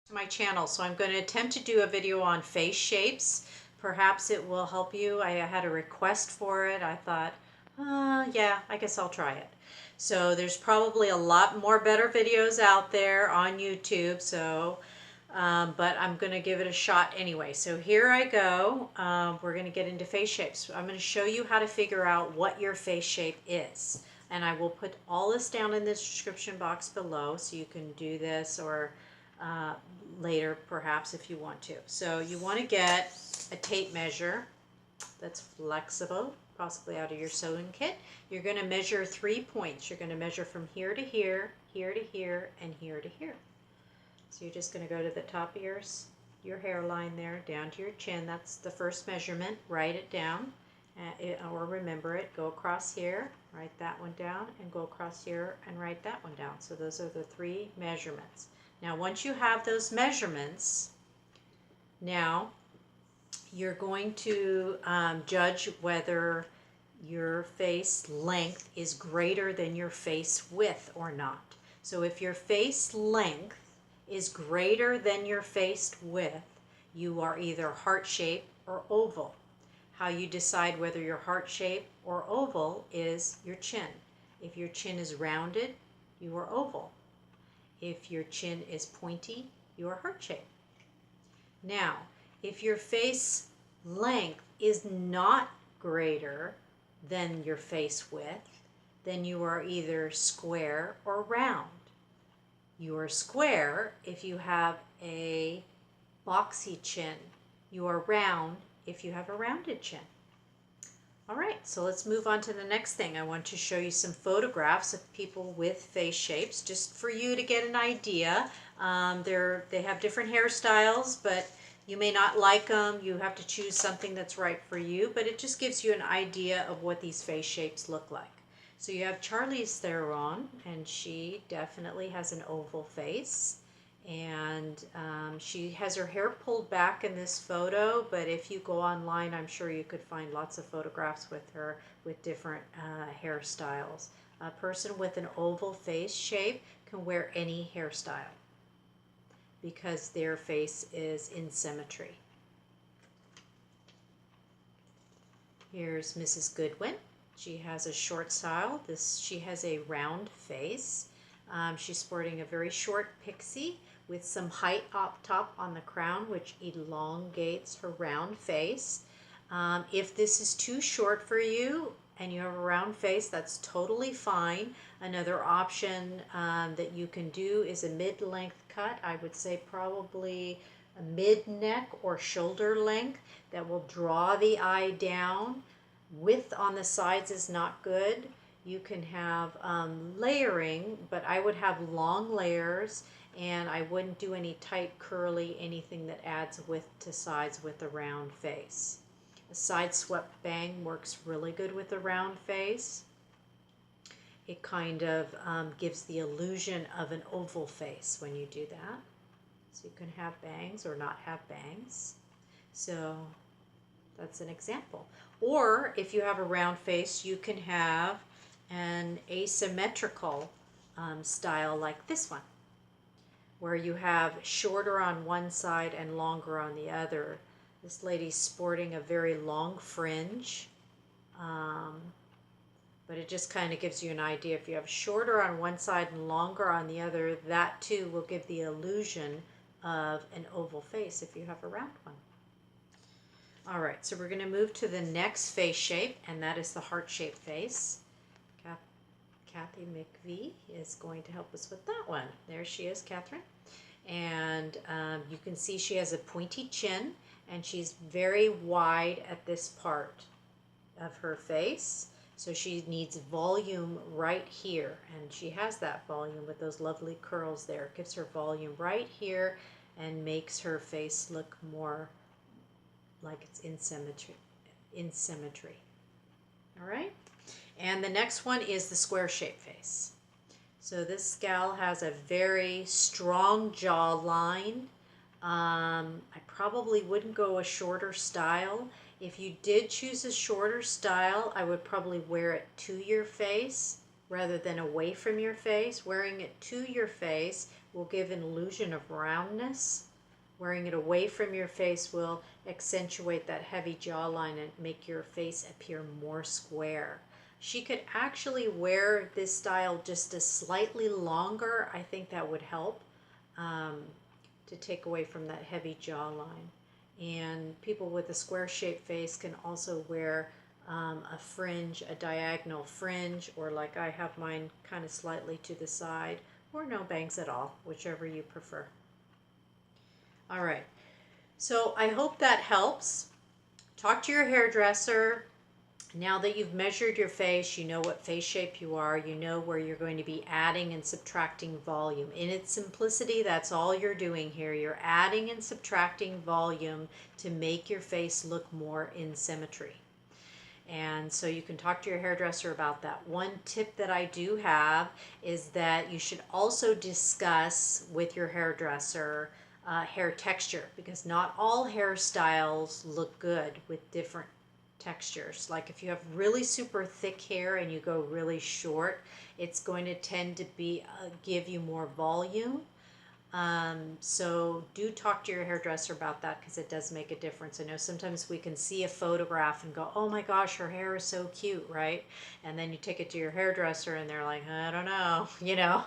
To my channel. So I'm going to attempt to do a video on face shapes. Perhaps it will help you. I had a request for it. I thought, yeah, I guess I'll try it. So there's probably a lot more better videos out there on YouTube. So, but I'm going to give it a shot anyway. So here I go. We're going to get into face shapes. I'm going to show you how to figure out what your face shape is. And I will put all this down in the description box below so you can do this or uh, later perhaps if you want to. So you want to get a tape measure that's flexible, possibly out of your sewing kit. You're going to measure 3 points. You're going to measure from here to here, here to here, and here to here. So you're just going to go to the top of your hairline there, down to your chin. That's the first measurement. Write it down or remember it. Go across here, write that one down, and go across here and write that one down. So those are the 3 measurements. Now once you have those measurements, now you're going to judge whether your face length is greater than your face width or not. So if your face length is greater than your face width, you are either heart shape or oval. How you decide whether you're heart shape or oval is your chin. If your chin is rounded, you are oval. If your chin is pointy, you are heart shape. Now, if your face length is not greater than your face width, then you are either square or round. You are square if you have a boxy chin. You are round if you have a rounded chin. All right, so let's move on to the next thing. I want to show you some photographs of people with face shapes, just for you to get an idea. They have different hairstyles, but you may not like them. You have to choose something that's right for you, but it just gives you an idea of what these face shapes look like. So you have Charlize Theron, and she definitely has an oval face. And she has her hair pulled back in this photo, but if you go online, I'm sure you could find lots of photographs with her with different hairstyles. A person with an oval face shape can wear any hairstyle because their face is in symmetry. Here's Mrs. Goodwin. She has a short style. She has a round face. She's sporting a very short pixie with some height up top on the crown, which elongates her round face. If this is too short for you and you have a round face, that's totally fine. Another option that you can do is a mid-length cut. I would say probably a mid-neck or shoulder length that will draw the eye down. Width on the sides is not good. You can have layering, but I would have long layers, and I wouldn't do any tight curly, anything that adds width to sides with a round face. A side swept bang works really good with a round face. It kind of gives the illusion of an oval face when you do that. So you can have bangs or not have bangs. So that's an example. Or if you have a round face, you can have an asymmetrical style like this one, where you have shorter on one side and longer on the other. This lady's sporting a very long fringe, but it just kind of gives you an idea. If you have shorter on one side and longer on the other, that too will give the illusion of an oval face if you have a round one. All right, so we're going to move to the next face shape, and that is the heart-shaped face. Kathy McVie is going to help us with that one. There she is, Catherine. And you can see she has a pointy chin, and she's very wide at this part of her face. So she needs volume right here, and she has that volume with those lovely curls there. It gives her volume right here and makes her face look more like it's in symmetry. All right? And the next one is the square shape face. So this gal has a very strong jawline. I probably wouldn't go a shorter style. If you did choose a shorter style, I would probably wear it to your face rather than away from your face. Wearing it to your face will give an illusion of roundness. Wearing it away from your face will accentuate that heavy jawline and make your face appear more square. She could actually wear this style just a slightly longer. I think that would help to take away from that heavy jawline. And people with a square shaped face can also wear a fringe, a diagonal fringe, or like I have mine kind of slightly to the side, or no bangs at all, whichever you prefer. All right, so I hope that helps. Talk to your hairdresser. Now that you've measured your face, you know what face shape you are, you know where you're going to be adding and subtracting volume. In its simplicity, that's all you're doing here. You're adding and subtracting volume to make your face look more in symmetry. And so you can talk to your hairdresser about that. One tip that I do have is that you should also discuss with your hairdresser hair texture, because not all hairstyles look good with different textures. Like if you have really super thick hair and you go really short, it's going to tend to be give you more volume. So do talk to your hairdresser about that, because it does make a difference. I know sometimes we can see a photograph and go, oh my gosh, her hair is so cute, right? And then you take it to your hairdresser and they're like, I don't know, you know,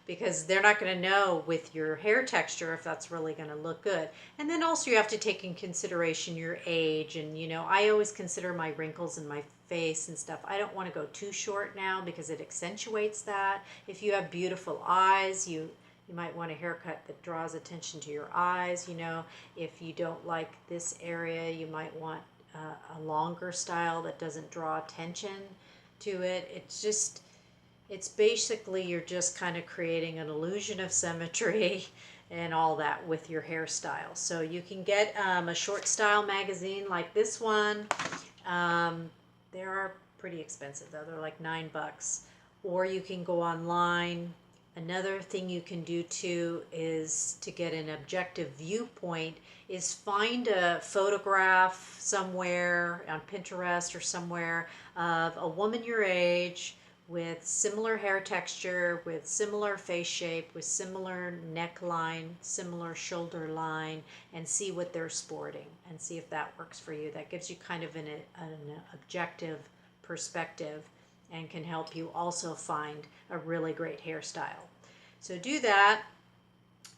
because they're not going to know with your hair texture if that's really going to look good. And then also you have to take in consideration your age. And, you know, I always consider my wrinkles in my face and stuff. I don't want to go too short now because it accentuates that. If you have beautiful eyes, you might want a haircut that draws attention to your eyes. You know, if you don't like this area, you might want a longer style that doesn't draw attention to it. It's basically you're just kind of creating an illusion of symmetry and all that with your hairstyle. So you can get a short style magazine like this one. They are pretty expensive though. They're like $9. Or you can go online. Another thing you can do too is to get an objective viewpoint is find a photograph somewhere on Pinterest or somewhere of a woman your age with similar hair texture, with similar face shape, with similar neckline, similar shoulder line, and see what they're sporting and see if that works for you. That gives you kind of an objective perspective and can help you also find a really great hairstyle. So do that,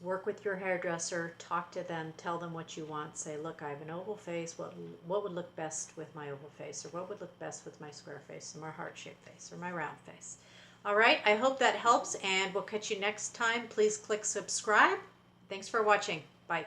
work with your hairdresser, talk to them, tell them what you want. Say, look, I have an oval face. What would look best with my oval face? Or what would look best with my square face, or my heart-shaped face, or my round face? All right, I hope that helps, and we'll catch you next time. Please click subscribe. Thanks for watching. Bye.